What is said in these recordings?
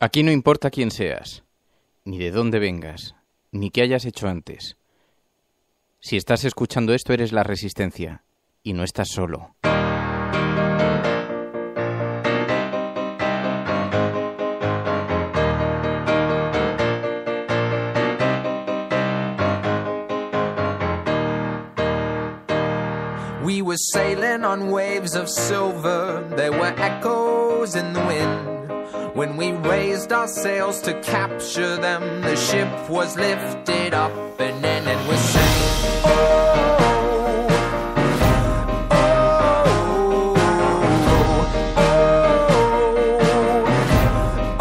Aquí no importa quién seas, ni de dónde vengas, ni qué hayas hecho antes. Si estás escuchando esto, eres la Resistencia, y no estás solo. We were sailing on waves of silver, there were echoes in the wind. When we raised our sails to capture them, the ship was lifted up and then it was saying, oh, oh,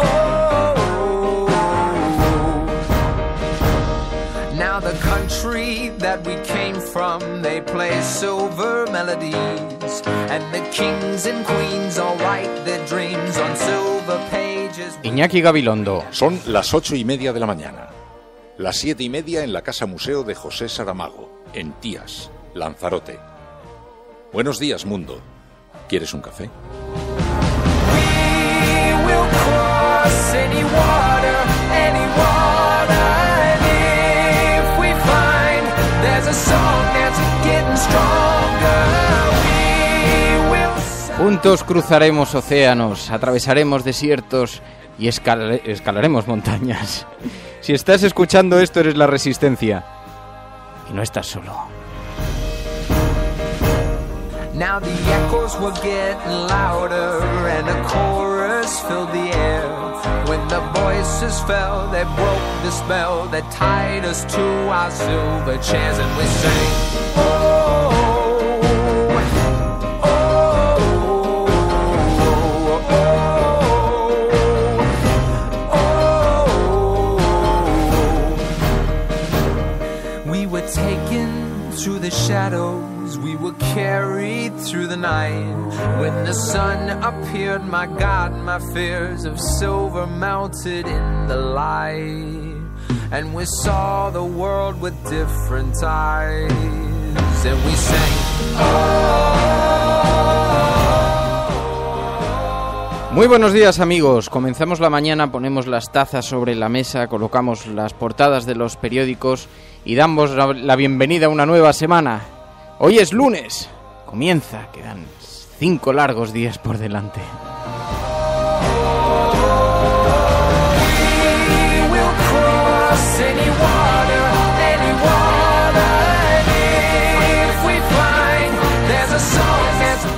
oh, oh. Now the country that we came from, they play silver melodies, and the kings and queens all write their dreams on silver pages. Iñaki Gabilondo. Son las 8:30 de la mañana. Las 7:30 en la Casa Museo de José Saramago, en Tías, Lanzarote. Buenos días, mundo. ¿Quieres un café? We will cross any water, and if we find there's a song that's getting stronger, we will say... Juntos cruzaremos océanos, atravesaremos desiertos y escalaremos montañas. Si estás escuchando esto, eres la Resistencia. Y no estás solo. Now the echoes were getting louder and a chorus filled the air. When the voices fell, they broke the spell that tied us to our silver chairs, and we sang, oh, oh, oh, oh. We were taken through the shadows, we were carried through the night. When the sun appeared, my God, my fears of silver melted in the light. And we saw the world with different eyes. And we sang, oh. Muy buenos días, amigos. Comenzamos la mañana, ponemos las tazas sobre la mesa, colocamos las portadas de los periódicos y damos la bienvenida a una nueva semana. Hoy es lunes. Comienza, quedan 5 largos días por delante.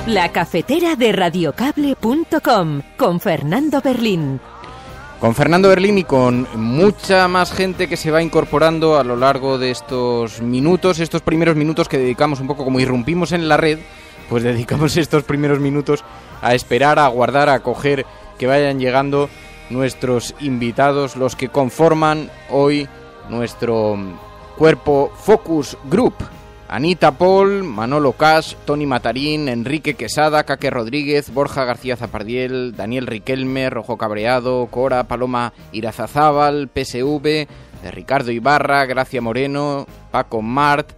La cafetera de radiocable.com con Fernando Berlín. Con Fernando Berlín y con mucha más gente que se va incorporando a lo largo de estos minutos, estos primeros minutos que dedicamos un poco, como irrumpimos en la red, pues dedicamos estos primeros minutos a esperar, a aguardar, a coger que vayan llegando nuestros invitados, los que conforman hoy nuestro cuerpo Focus Group. Anita Paul, Manolo Cash, Tony Matarín, Enrique Quesada, Caque Rodríguez, Borja García Zapardiel, Daniel Riquelme, Rojo Cabreado, Cora, Paloma Irazazábal, PSV, de Ricardo Ibarra, Gracia Moreno, Paco Mart,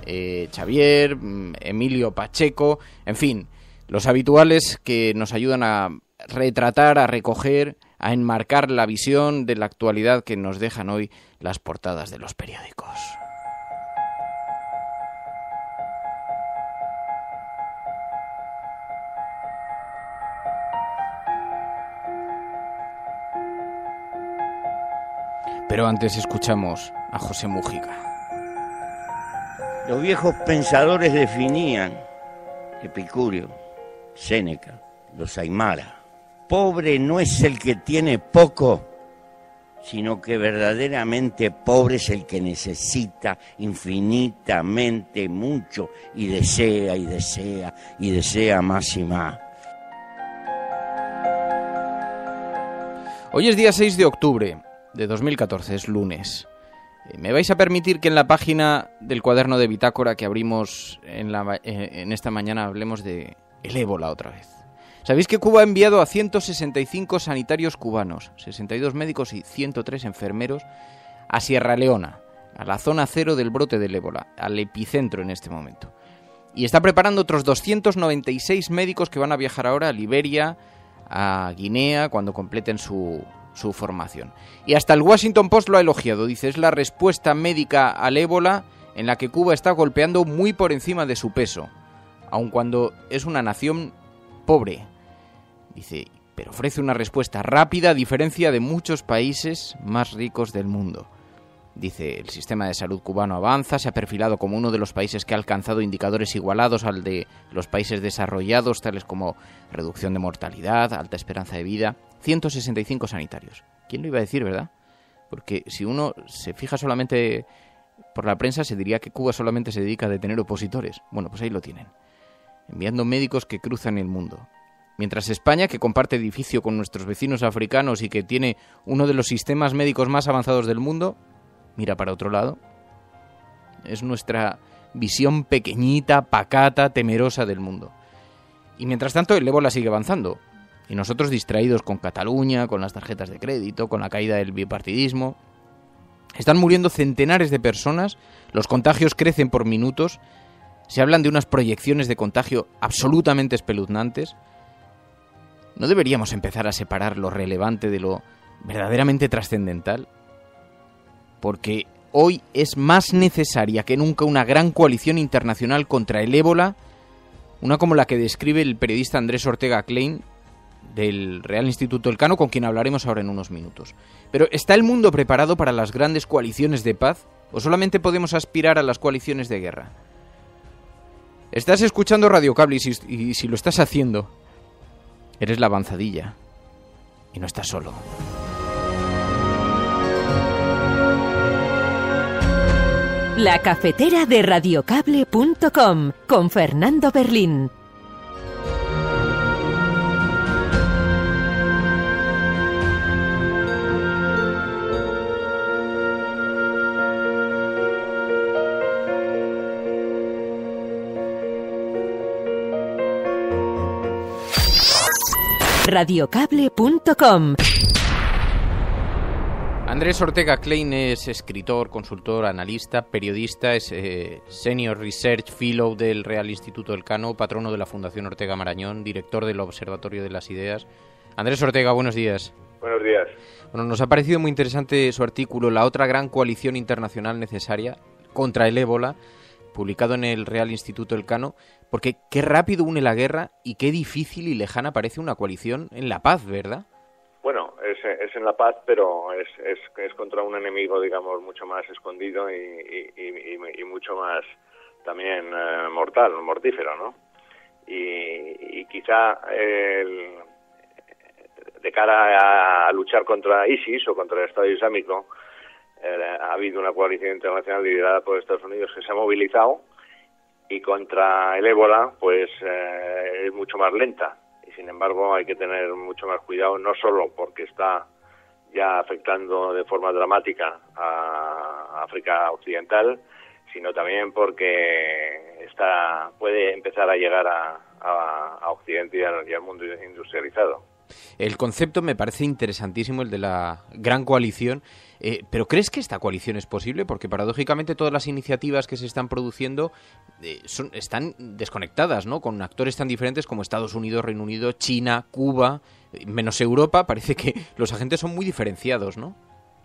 Xavier, Emilio Pacheco, en fin, los habituales que nos ayudan a retratar, a recoger, a enmarcar la visión de la actualidad que nos dejan hoy las portadas de los periódicos. Pero antes escuchamos a José Mújica. Los viejos pensadores definían, Epicurio, Séneca, los Aymara, pobre no es el que tiene poco, sino que verdaderamente pobre es el que necesita infinitamente mucho y desea y desea y desea más y más. Hoy es día 6 de octubre de 2014, es lunes. Me vais a permitir que en la página del cuaderno de bitácora que abrimos en esta mañana hablemos de el ébola otra vez. ¿Sabéis que Cuba ha enviado a 165 sanitarios cubanos, 62 médicos y 103 enfermeros, a Sierra Leona, a la zona cero del brote del ébola, al epicentro en este momento? Y está preparando otros 296 médicos que van a viajar ahora a Liberia, a Guinea, cuando completen su su formación. Y hasta el Washington Post lo ha elogiado. Dice, es la respuesta médica al ébola en la que Cuba está golpeando muy por encima de su peso, aun cuando es una nación pobre. Dice, pero ofrece una respuesta rápida a diferencia de muchos países más ricos del mundo. Dice, el sistema de salud cubano avanza, se ha perfilado como uno de los países que ha alcanzado indicadores igualados al de los países desarrollados, tales como reducción de mortalidad, alta esperanza de vida, 165 sanitarios. ¿Quién lo iba a decir, verdad? Porque si uno se fija solamente por la prensa, se diría que Cuba solamente se dedica a detener opositores. Bueno, pues ahí lo tienen, enviando médicos que cruzan el mundo. Mientras España, que comparte edificio con nuestros vecinos africanos y que tiene uno de los sistemas médicos más avanzados del mundo, mira para otro lado. Es nuestra visión pequeñita, pacata, temerosa del mundo. Y mientras tanto el ébola sigue avanzando. Y nosotros distraídos con Cataluña, con las tarjetas de crédito, con la caída del bipartidismo. Están muriendo centenares de personas, los contagios crecen por minutos, se hablan de unas proyecciones de contagio absolutamente espeluznantes. ¿No deberíamos empezar a separar lo relevante de lo verdaderamente trascendental? Porque hoy es más necesaria que nunca una gran coalición internacional contra el ébola, una como la que describe el periodista Andrés Ortega Klein del Real Instituto Elcano, con quien hablaremos ahora en unos minutos. Pero ¿está el mundo preparado para las grandes coaliciones de paz o solamente podemos aspirar a las coaliciones de guerra? Estás escuchando Radio Cable y si lo estás haciendo, eres la avanzadilla y no estás solo. La cafetera de radiocable.com con Fernando Berlín. Radiocable.com. Andrés Ortega Klein es escritor, consultor, analista, periodista, es Senior Research Fellow del Real Instituto Elcano, patrono de la Fundación Ortega Marañón, director del Observatorio de las Ideas. Andrés Ortega, buenos días. Buenos días. Bueno, nos ha parecido muy interesante su artículo, La otra gran coalición internacional necesaria contra el ébola, publicado en el Real Instituto Elcano, porque qué rápido une la guerra y qué difícil y lejana parece una coalición en la paz, ¿verdad? Bueno, es en la paz, pero es contra un enemigo, digamos, mucho más escondido y mucho más también mortífero, ¿no? Y quizá de cara a luchar contra ISIS o contra el Estado Islámico, ha habido una coalición internacional liderada por Estados Unidos que se ha movilizado, y contra el ébola pues es mucho más lenta, y sin embargo hay que tener mucho más cuidado, no solo porque está ya afectando de forma dramática a África Occidental, sino también porque puede empezar a llegar a Occidente y al mundo industrializado. El concepto me parece interesantísimo, el de la gran coalición, pero ¿crees que esta coalición es posible? Porque paradójicamente todas las iniciativas que se están produciendo están desconectadas, ¿no? Con actores tan diferentes como Estados Unidos, Reino Unido, China, Cuba, menos Europa. Parece que los agentes son muy diferenciados, ¿no?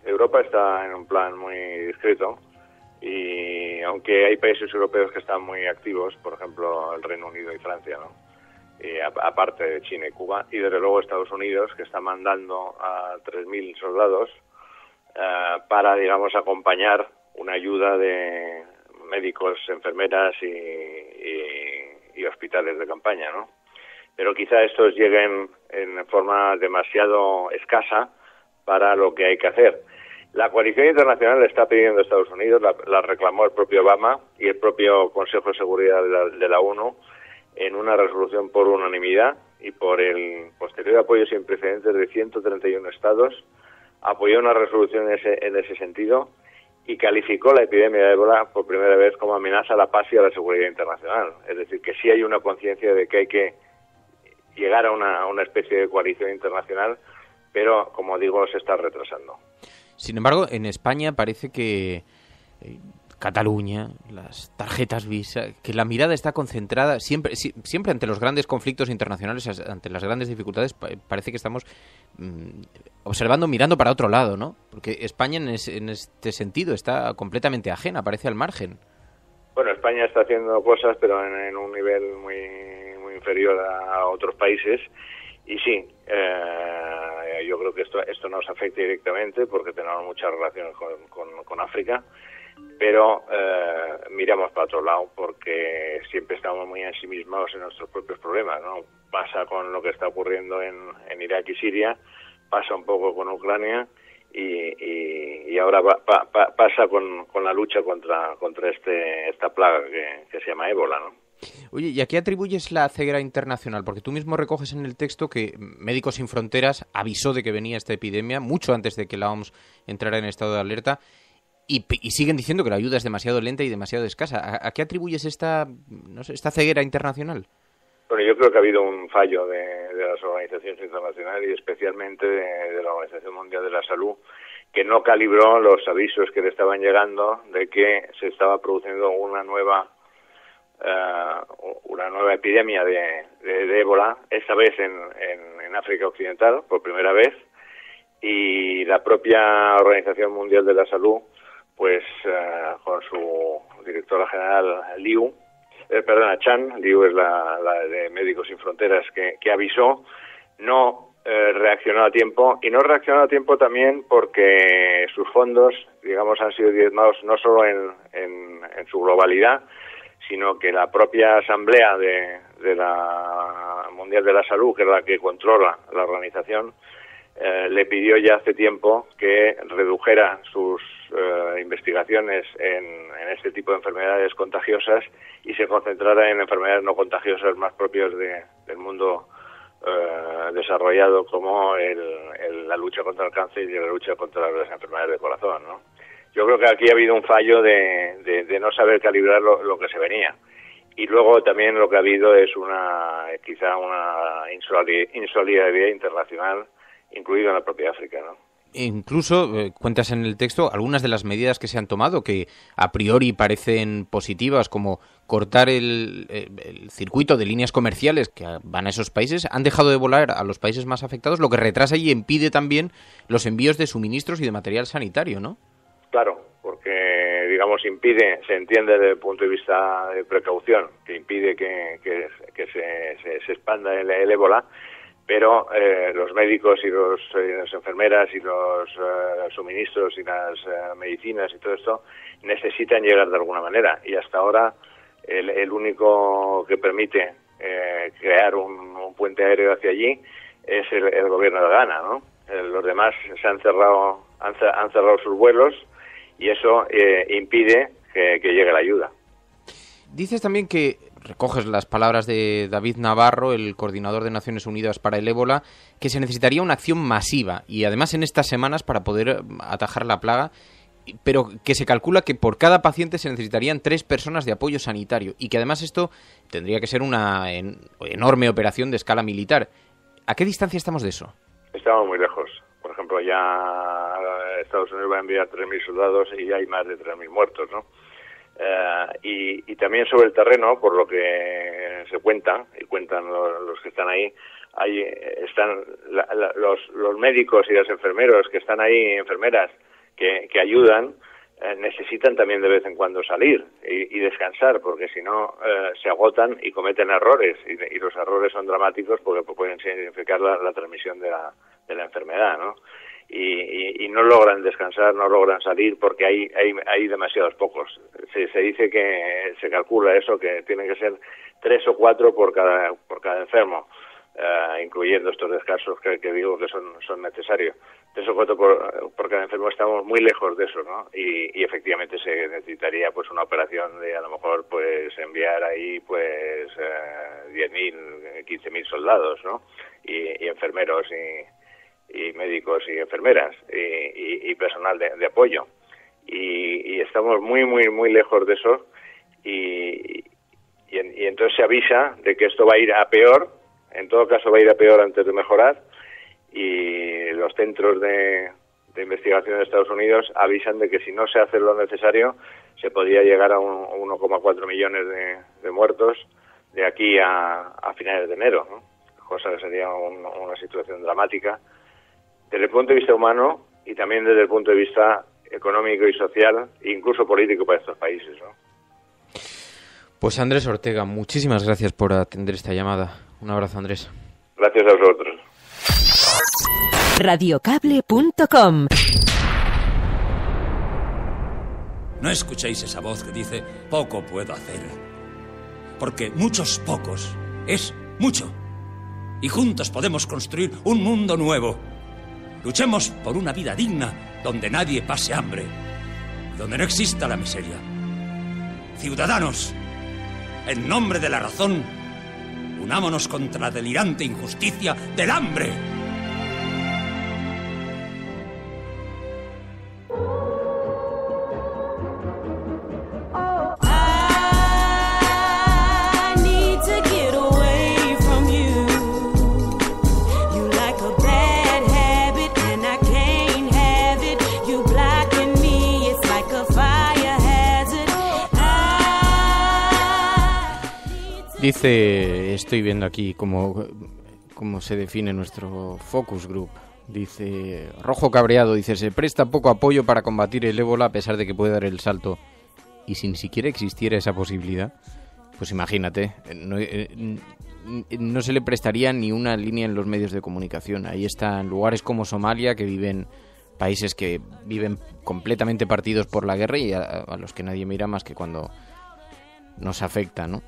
Europa está en un plan muy discreto, y aunque hay países europeos que están muy activos, por ejemplo el Reino Unido y Francia, ¿no? Aparte de China y Cuba, y desde luego Estados Unidos, que está mandando a 3.000 soldados para, digamos, acompañar una ayuda de médicos, enfermeras y hospitales de campaña, ¿no? Pero quizá estos lleguen en forma demasiado escasa para lo que hay que hacer. La coalición internacional le está pidiendo a Estados Unidos, la reclamó el propio Obama y el propio Consejo de Seguridad de la ONU, en una resolución por unanimidad y por el posterior apoyo sin precedentes de 131 estados, apoyó una resolución en ese sentido y calificó la epidemia de ébola por primera vez como amenaza a la paz y a la seguridad internacional. Es decir, que sí hay una conciencia de que hay que llegar a una especie de coalición internacional, pero, como digo, se está retrasando. Sin embargo, en España parece que Cataluña, las tarjetas Visa, que la mirada está concentrada siempre ante los grandes conflictos internacionales, ante las grandes dificultades, parece que estamos observando, mirando para otro lado, ¿no? Porque España en este sentido está completamente ajena, parece al margen. Bueno, España está haciendo cosas, pero en un nivel muy inferior a otros países. Y sí, yo creo que esto nos afecta directamente porque tenemos muchas relaciones con África, pero miramos para otro lado porque siempre estamos muy ensimismados en nuestros propios problemas, ¿no? Pasa con lo que está ocurriendo en Irak y Siria, pasa un poco con Ucrania y ahora pasa con la lucha contra esta plaga que se llama ébola, ¿no? Oye, ¿y a qué atribuyes la ceguera internacional? Porque tú mismo recoges en el texto que Médicos Sin Fronteras avisó de que venía esta epidemia mucho antes de que la OMS entrara en estado de alerta y siguen diciendo que la ayuda es demasiado lenta y demasiado escasa. ¿A qué atribuyes esta ceguera internacional? Bueno, yo creo que ha habido un fallo de las organizaciones internacionales y especialmente de la Organización Mundial de la Salud, que no calibró los avisos que le estaban llegando de que se estaba produciendo una nueva epidemia de ébola, esta vez en África Occidental, por primera vez, y la propia Organización Mundial de la Salud, pues con su directora general Chan, Liu es la de Médicos Sin Fronteras, que avisó, no reaccionó a tiempo, y no reaccionó a tiempo también porque sus fondos, digamos, han sido diezmados no solo en su globalidad, sino que la propia Asamblea de la Mundial de la Salud, que es la que controla la organización, le pidió ya hace tiempo que redujera sus investigaciones en este tipo de enfermedades contagiosas y se concentrara en enfermedades no contagiosas más propias del mundo desarrollado, como la lucha contra el cáncer y la lucha contra las enfermedades del corazón, ¿no? Yo creo que aquí ha habido un fallo de no saber calibrar lo que se venía. Y luego también lo que ha habido es quizá una insolidaridad internacional, incluido en la propia África, ¿no? Incluso cuentas en el texto algunas de las medidas que se han tomado que a priori parecen positivas, como cortar el circuito de líneas comerciales que van a esos países, han dejado de volar a los países más afectados, lo que retrasa y impide también los envíos de suministros y de material sanitario, ¿no? Claro, porque, digamos, se entiende desde el punto de vista de precaución, que impide que se expanda el ébola, pero los médicos y las enfermeras y los suministros y las medicinas y todo esto necesitan llegar de alguna manera, y hasta ahora el único que permite crear un puente aéreo hacia allí es el gobierno de Ghana, ¿no? Los demás han cerrado sus vuelos, y eso impide que llegue la ayuda. Dices también que, recoges las palabras de David Navarro, el coordinador de Naciones Unidas para el ébola, que se necesitaría una acción masiva, y además en estas semanas para poder atajar la plaga, pero que se calcula que por cada paciente se necesitarían 3 personas de apoyo sanitario, y que además esto tendría que ser una enorme operación de escala militar. ¿A qué distancia estamos de eso? Estamos muy lejos. Por ejemplo, ya Estados Unidos va a enviar 3.000 soldados y ya hay más de 3.000 muertos, ¿no? Y también sobre el terreno, por lo que se cuentan los que están ahí, están los médicos y los enfermeros que están ahí, enfermeras que ayudan, necesitan también de vez en cuando salir y descansar, porque si no se agotan y cometen errores, y los errores son dramáticos porque pueden significar la transmisión de la enfermedad, ¿no? Y no logran descansar, no logran salir porque hay demasiados pocos. Se dice que se calcula eso, que tienen que ser 3 o 4 por cada enfermo, incluyendo estos descansos que digo que son necesarios. 3 o 4 por cada enfermo. Estamos muy lejos de eso, ¿no? Y efectivamente se necesitaría pues una operación de a lo mejor pues enviar ahí pues 10.000, 15.000 soldados, ¿no? Y enfermeros y médicos y enfermeras y personal de apoyo, y estamos muy muy muy lejos de eso, y entonces se avisa de que esto va a ir a peor. En todo caso va a ir a peor antes de mejorar, y los centros de investigación de Estados Unidos avisan de que si no se hace lo necesario se podría llegar a 1,4 millones de muertos de aquí a finales de enero, ¿no? Cosa que sería una situación dramática desde el punto de vista humano y también desde el punto de vista económico y social, e incluso político para estos países, ¿no? Pues Andrés Ortega, muchísimas gracias por atender esta llamada. Un abrazo, Andrés. Gracias a vosotros. Radiocable.com. No escuchéis esa voz que dice, poco puedo hacer. Porque muchos pocos es mucho. Y juntos podemos construir un mundo nuevo. Luchemos por una vida digna, donde nadie pase hambre, donde no exista la miseria. Ciudadanos, en nombre de la razón, unámonos contra la delirante injusticia del hambre. Dice, estoy viendo aquí cómo se define nuestro focus group. Dice, Rojo Cabreado, dice, se presta poco apoyo para combatir el ébola a pesar de que puede dar el salto. Y si ni siquiera existiera esa posibilidad, pues imagínate, no se le prestaría ni una línea en los medios de comunicación. Ahí están lugares como Somalia, que viven países que viven completamente partidos por la guerra y a los que nadie mira más que cuando nos afecta, ¿no?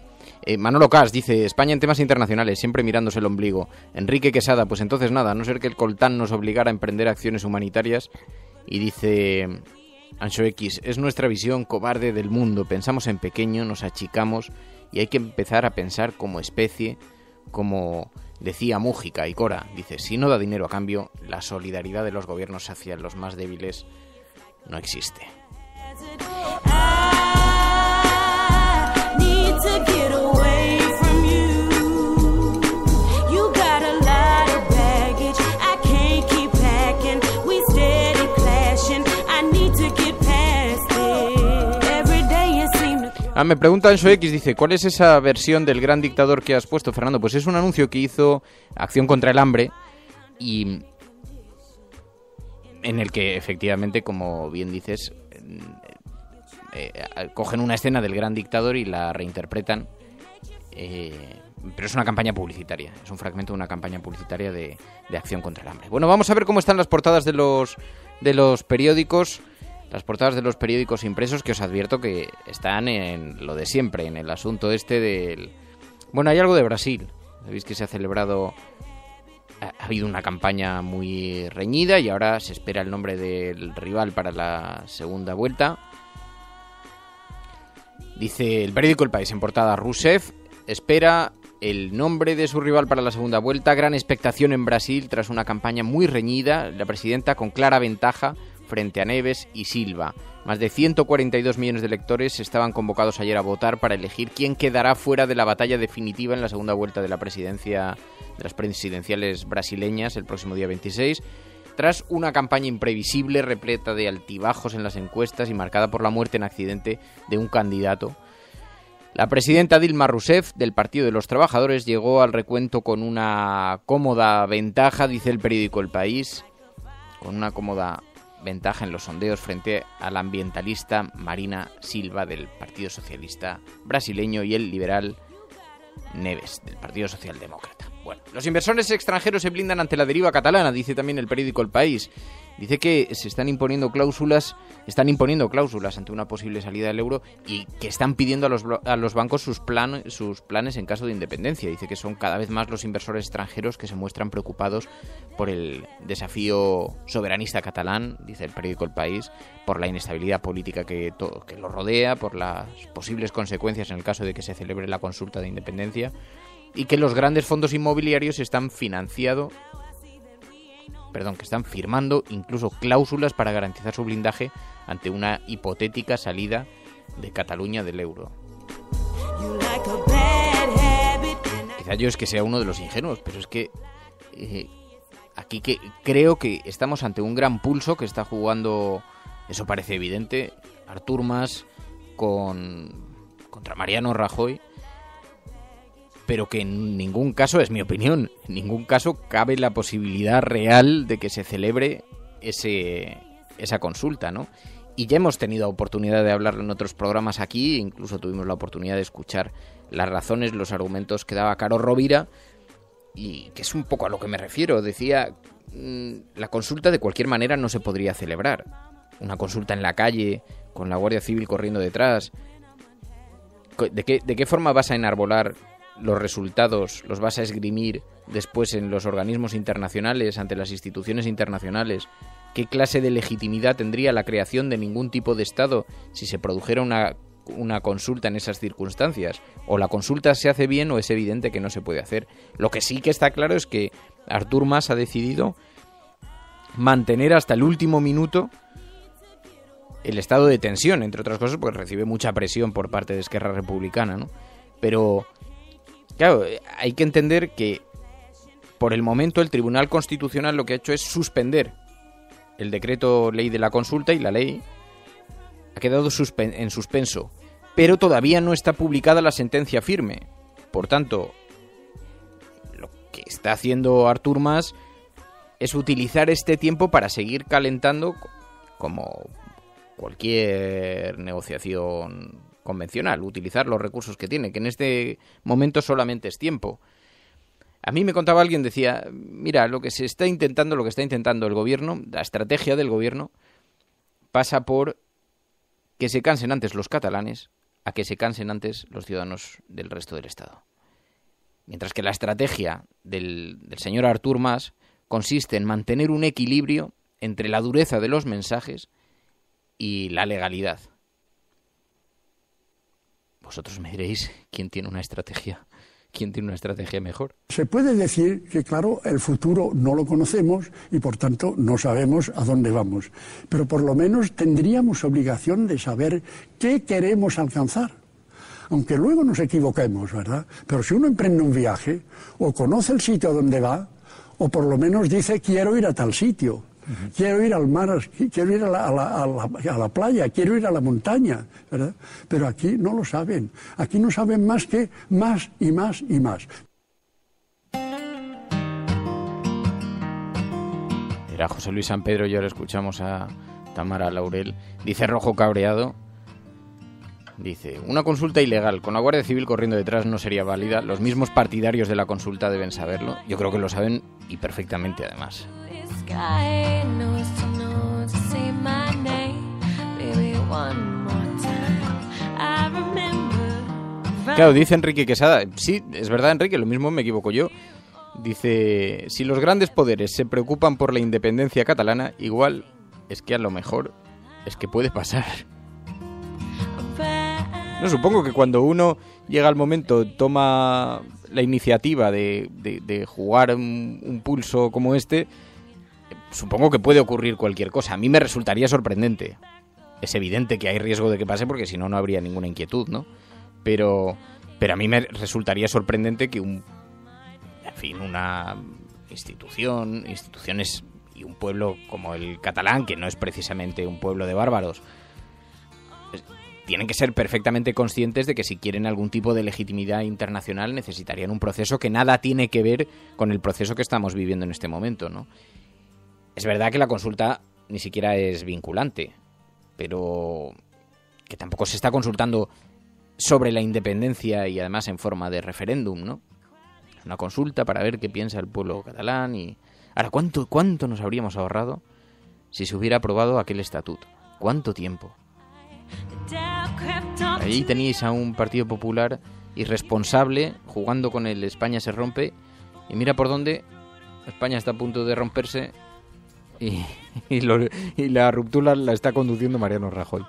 Manolo Cas dice, España en temas internacionales, siempre mirándose el ombligo. Enrique Quesada, pues entonces nada, a no ser que el coltán nos obligara a emprender acciones humanitarias. Y dice Ancho X, es nuestra visión cobarde del mundo, pensamos en pequeño, nos achicamos y hay que empezar a pensar como especie, como decía Mújica y Cora. Dice, si no da dinero a cambio, la solidaridad de los gobiernos hacia los más débiles no existe. Me pregunta Ancho X, dice, ¿cuál es esa versión del gran dictador que has puesto, Fernando? Pues es un anuncio que hizo Acción contra el Hambre y en el que efectivamente, como bien dices, cogen una escena del gran dictador y la reinterpretan, pero es una campaña publicitaria, es un fragmento de una campaña publicitaria de Acción contra el Hambre. Bueno, vamos a ver cómo están las portadas de los periódicos. Las portadas de los periódicos impresos, que os advierto que están en lo de siempre, en el asunto este del... Bueno, hay algo de Brasil. Sabéis que se ha celebrado... Ha habido una campaña muy reñida y ahora se espera el nombre del rival para la segunda vuelta. Dice el periódico El País en portada, Rousseff espera el nombre de su rival para la segunda vuelta. Gran expectación en Brasil tras una campaña muy reñida. La presidenta con clara ventaja frente a Neves y Silva. Más de 142 millones de electores estaban convocados ayer a votar para elegir quién quedará fuera de la batalla definitiva en la segunda vuelta de la presidencia, de las presidenciales brasileñas el próximo día 26, tras una campaña imprevisible, repleta de altibajos en las encuestas y marcada por la muerte en accidente de un candidato. La presidenta Dilma Rousseff, del Partido de los Trabajadores, llegó al recuento con una cómoda ventaja, dice el periódico El País, con una cómoda ventaja en los sondeos frente a la ambientalista Marina Silva del Partido Socialista brasileño y el liberal Neves del Partido Socialdemócrata. Bueno, los inversores extranjeros se blindan ante la deriva catalana, dice también el periódico El País. Dice que se están imponiendo cláusulas ante una posible salida del euro y que están pidiendo a los bancos sus planes en caso de independencia. Dice que son cada vez más los inversores extranjeros que se muestran preocupados por el desafío soberanista catalán, dice el periódico El País, por la inestabilidad política que lo rodea, por las posibles consecuencias en el caso de que se celebre la consulta de independencia y que los grandes fondos inmobiliarios están firmando incluso cláusulas para garantizar su blindaje ante una hipotética salida de Cataluña del euro. Quizá yo es que sea uno de los ingenuos, pero es que aquí que creo que estamos ante un gran pulso que está jugando, eso parece evidente, Artur Mas contra Mariano Rajoy, pero que en ningún caso, es mi opinión, en ningún caso cabe la posibilidad real de que se celebre esa consulta, ¿no? Y ya hemos tenido oportunidad de hablarlo en otros programas aquí, incluso tuvimos la oportunidad de escuchar las razones, los argumentos que daba Caro Rovira, y que es un poco a lo que me refiero. Decía, la consulta de cualquier manera no se podría celebrar. Una consulta en la calle, con la Guardia Civil corriendo detrás. ¿De qué forma vas a enarbolar los resultados, los vas a esgrimir después en los organismos internacionales, ante las instituciones internacionales? ¿Qué clase de legitimidad tendría la creación de ningún tipo de Estado si se produjera una consulta en esas circunstancias? O la consulta se hace bien o es evidente que no se puede hacer. Lo que sí que está claro es que Artur Mas ha decidido mantener hasta el último minuto el estado de tensión, entre otras cosas, porque recibe mucha presión por parte de Esquerra Republicana, ¿no? Pero, claro, hay que entender que por el momento el Tribunal Constitucional lo que ha hecho es suspender el decreto ley de la consulta, y la ley ha quedado en suspenso, pero todavía no está publicada la sentencia firme. Por tanto, lo que está haciendo Artur Mas es utilizar este tiempo para seguir calentando, como cualquier negociación convencional, utilizar los recursos que tiene, que en este momento solamente es tiempo. A mí me contaba alguien, decía, mira, lo que está intentando el gobierno, la estrategia del gobierno, pasa por que se cansen antes los catalanes a que se cansen antes los ciudadanos del resto del Estado. Mientras que la estrategia del señor Artur Mas consiste en mantener un equilibrio entre la dureza de los mensajes y la legalidad. Vosotros me diréis quién tiene una estrategia mejor. Se puede decir que, claro, el futuro no lo conocemos y, por tanto, no sabemos a dónde vamos. Pero por lo menos tendríamos obligación de saber qué queremos alcanzar. Aunque luego nos equivoquemos, ¿verdad? Pero si uno emprende un viaje, o conoce el sitio donde va, o por lo menos dice, quiero ir a tal sitio. Quiero ir al mar, quiero ir a la playa, quiero ir a la montaña, ¿verdad? Pero aquí no lo saben. Aquí no saben más que más y más y más. Era José Luis San Pedro y ahora escuchamos a Tamara Laurel. Dice Rojo cabreado. Dice, una consulta ilegal con la Guardia Civil corriendo detrás no sería válida. Los mismos partidarios de la consulta deben saberlo. Yo creo que lo saben y perfectamente, además. Claro, dice Enrique Quesada. Sí, es verdad, Enrique, lo mismo me equivoco yo. Dice, si los grandes poderes se preocupan por la independencia catalana, igual es que a lo mejor es que puede pasar. No, supongo que cuando uno llega al momento, toma la iniciativa de jugar un pulso como este, supongo que puede ocurrir cualquier cosa. A mí me resultaría sorprendente. Es evidente que hay riesgo de que pase porque si no, no habría ninguna inquietud, ¿no? Pero a mí me resultaría sorprendente que una instituciones y un pueblo como el catalán, que no es precisamente un pueblo de bárbaros, tienen que ser perfectamente conscientes de que si quieren algún tipo de legitimidad internacional necesitarían un proceso que nada tiene que ver con el proceso que estamos viviendo en este momento, ¿no? Es verdad que la consulta ni siquiera es vinculante, pero que tampoco se está consultando sobre la independencia y además en forma de referéndum, ¿no? Una consulta para ver qué piensa el pueblo catalán y... Ahora, ¿cuánto nos habríamos ahorrado si se hubiera aprobado aquel estatuto? ¿Cuánto tiempo? Ahí teníais a un Partido Popular irresponsable jugando con el España se rompe y mira por dónde España está a punto de romperse y la ruptura la está conduciendo Mariano Rajoy.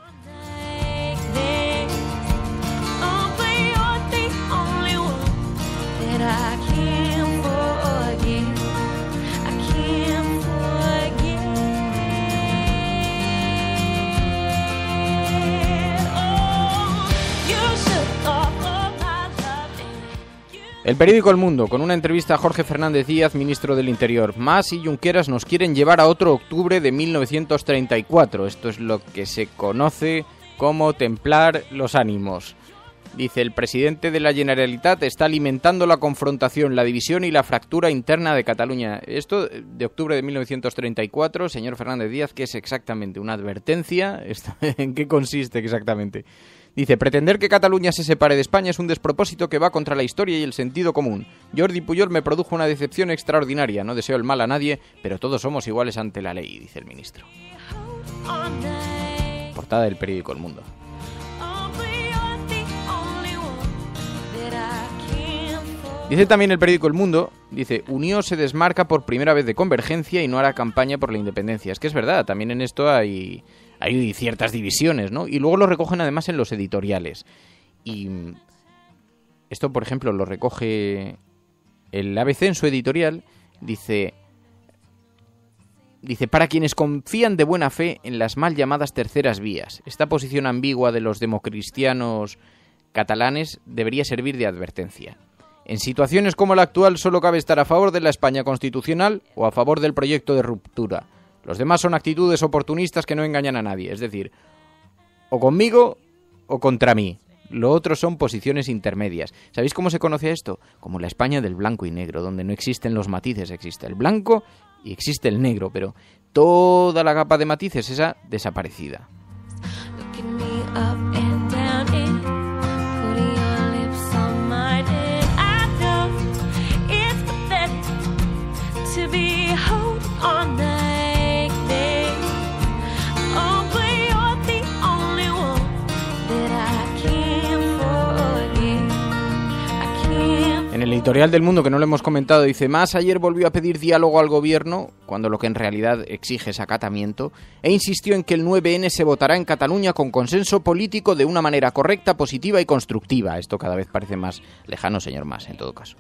El periódico El Mundo, con una entrevista a Jorge Fernández Díaz, ministro del Interior. Mas y Junqueras nos quieren llevar a otro octubre de 1934. Esto es lo que se conoce cómo templar los ánimos. Dice, el presidente de la Generalitat está alimentando la confrontación, la división y la fractura interna de Cataluña. Esto de octubre de 1934, señor Fernández Díaz, ¿qué es exactamente? ¿Una advertencia? ¿En qué consiste exactamente? Dice, pretender que Cataluña se separe de España es un despropósito que va contra la historia y el sentido común. Jordi Pujol me produjo una decepción extraordinaria. No deseo el mal a nadie, pero todos somos iguales ante la ley, dice el ministro. Portada del periódico El Mundo. Dice también el periódico El Mundo, dice, Unió se desmarca por primera vez de Convergencia y no hará campaña por la independencia. Es que es verdad, también en esto hay ciertas divisiones, ¿no? Y luego lo recogen además en los editoriales. Y esto, por ejemplo, lo recoge el ABC en su editorial, dice, para quienes confían de buena fe en las mal llamadas terceras vías, esta posición ambigua de los democristianos catalanes debería servir de advertencia. En situaciones como la actual solo cabe estar a favor de la España constitucional o a favor del proyecto de ruptura. Los demás son actitudes oportunistas que no engañan a nadie, es decir, o conmigo o contra mí. Lo otro son posiciones intermedias. ¿Sabéis cómo se conoce esto? Como la España del blanco y negro, donde no existen los matices, existe el blanco y existe el negro, pero toda la capa de matices, esa desaparecida. En el editorial del Mundo, que no lo hemos comentado, dice, Mas ayer volvió a pedir diálogo al gobierno, cuando lo que en realidad exige es acatamiento, e insistió en que el 9N se votará en Cataluña con consenso político de una manera correcta, positiva y constructiva. Esto cada vez parece más lejano, señor Mas, en todo caso.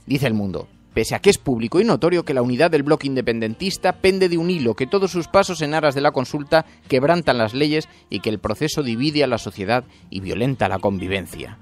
Dice el Mundo, pese a que es público y notorio que la unidad del bloque independentista pende de un hilo, que todos sus pasos en aras de la consulta quebrantan las leyes y que el proceso divide a la sociedad y violenta la convivencia.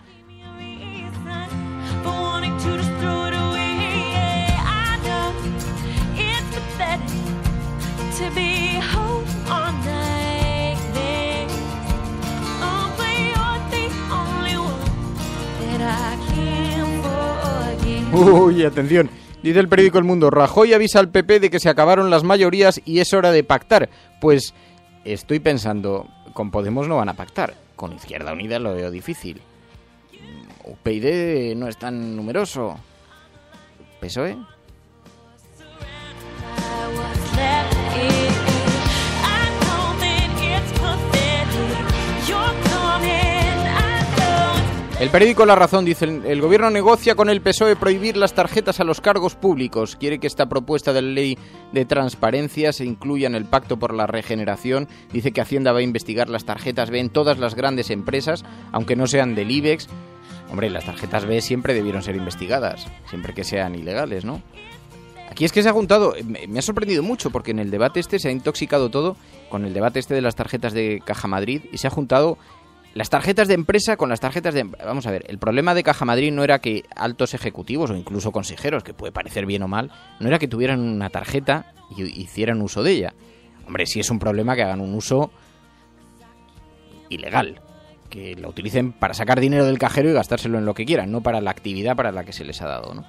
Uy, atención. Dice el periódico El Mundo, Rajoy avisa al PP de que se acabaron las mayorías y es hora de pactar. Pues estoy pensando, con Podemos no van a pactar. Con Izquierda Unida lo veo difícil. UPyD no es tan numeroso. ¿PSOE? El periódico La Razón dice, el gobierno negocia con el PSOE prohibir las tarjetas a los cargos públicos. Quiere que esta propuesta de ley de transparencia se incluya en el Pacto por la Regeneración. Dice que Hacienda va a investigar las tarjetas B en todas las grandes empresas, aunque no sean del IBEX. Hombre, las tarjetas B siempre debieron ser investigadas, siempre que sean ilegales, ¿no? Aquí es que se ha juntado, me ha sorprendido mucho, porque en el debate este se ha intoxicado todo, con el debate este de las tarjetas de Caja Madrid, y se ha juntado las tarjetas de empresa con las tarjetas de... Vamos a ver, el problema de Caja Madrid no era que altos ejecutivos o incluso consejeros, que puede parecer bien o mal, no era que tuvieran una tarjeta y hicieran uso de ella. Hombre, sí es un problema que hagan un uso ilegal, que lo utilicen para sacar dinero del cajero y gastárselo en lo que quieran, no para la actividad para la que se les ha dado, ¿no?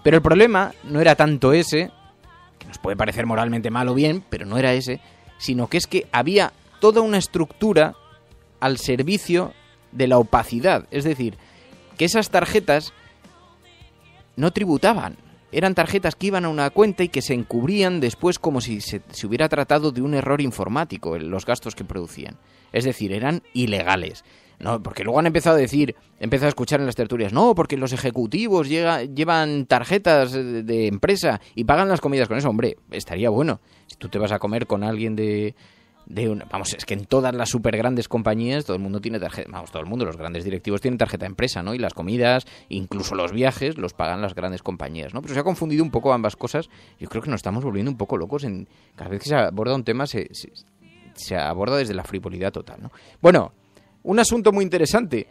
Pero el problema no era tanto ese, que nos puede parecer moralmente mal o bien, pero no era ese, sino que es que había toda una estructura al servicio de la opacidad. Es decir, que esas tarjetas no tributaban. Eran tarjetas que iban a una cuenta y que se encubrían después como si se hubiera tratado de un error informático en los gastos que producían. Es decir, eran ilegales. No, porque luego han empezado a escuchar en las tertulias, no, porque los ejecutivos llevan tarjetas de empresa y pagan las comidas con eso. Hombre, estaría bueno. Si tú te vas a comer con alguien vamos, es que en todas las super grandes compañías todo el mundo tiene tarjeta, vamos, todo el mundo, los grandes directivos tienen tarjeta de empresa, ¿no? Y las comidas, incluso los viajes, los pagan las grandes compañías, ¿no? Pero se ha confundido un poco ambas cosas. Yo creo que nos estamos volviendo un poco locos cada vez que se aborda un tema se aborda desde la frivolidad total, ¿no? Bueno, un asunto muy interesante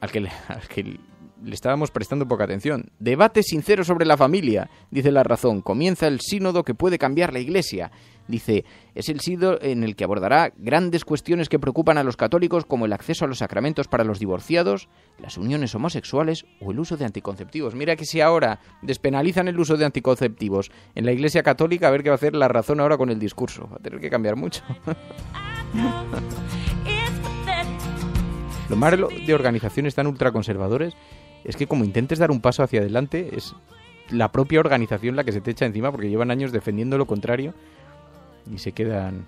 al que le estábamos prestando poca atención. Debate sincero sobre la familia, dice La Razón. Comienza el sínodo que puede cambiar la Iglesia. Dice, es el sínodo en el que abordará grandes cuestiones que preocupan a los católicos, como el acceso a los sacramentos para los divorciados, las uniones homosexuales o el uso de anticonceptivos. Mira que si ahora despenalizan el uso de anticonceptivos en la Iglesia católica, a ver qué va a hacer La Razón ahora con el discurso. Va a tener que cambiar mucho. Lo malo de organizaciones tan ultraconservadores es que como intentes dar un paso hacia adelante, es la propia organización la que se te echa encima, porque llevan años defendiendo lo contrario y se quedan...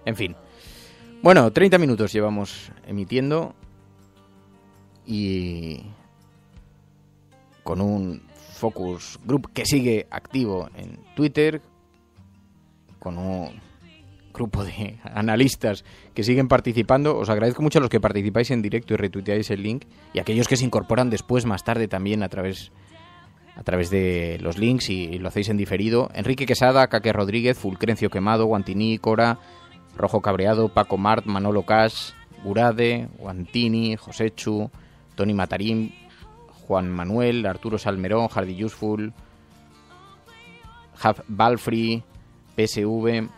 En fin. Bueno, 30 minutos llevamos emitiendo y con un focus group que sigue activo en Twitter, con un grupo de analistas que siguen participando. Os agradezco mucho a los que participáis en directo y retuiteáis el link, y a aquellos que se incorporan después, más tarde también a través de los links y lo hacéis en diferido. Enrique Quesada, Caque Rodríguez, Fulcrencio Quemado, Guantini, Cora, Rojo Cabreado, Paco Mart, Manolo Cash, Gurade, Guantini, Josechu, Tony Matarín, Juan Manuel, Arturo Salmerón, Hardy Useful, Jav Balfrey, PSV,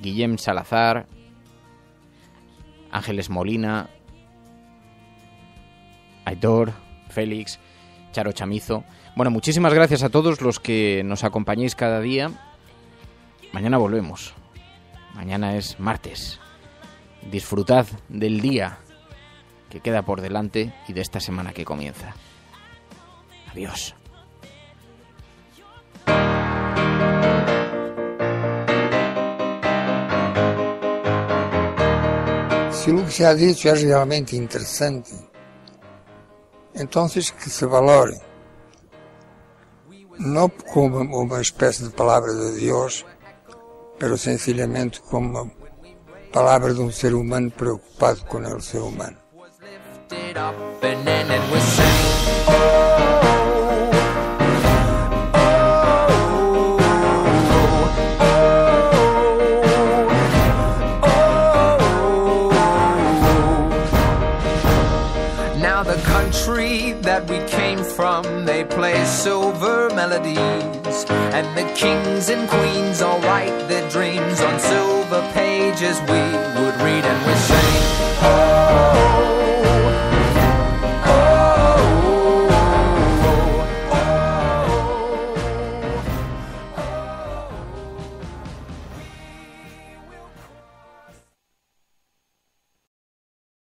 Guillem Salazar, Ángeles Molina, Aitor, Félix, Charo Chamizo. Bueno, muchísimas gracias a todos los que nos acompañéis cada día. Mañana volvemos. Mañana es martes. Disfrutad del día que queda por delante y de esta semana que comienza. Adiós. Se o que se ha dicho é realmente interessante, entonces que se valore, não como uma espécie de palavra de Deus, pero sencillamente como uma palavra de um ser humano preocupado com o ser humano. That we came from, they play silver melodies, and the kings and queens all write their dreams on silver pages. We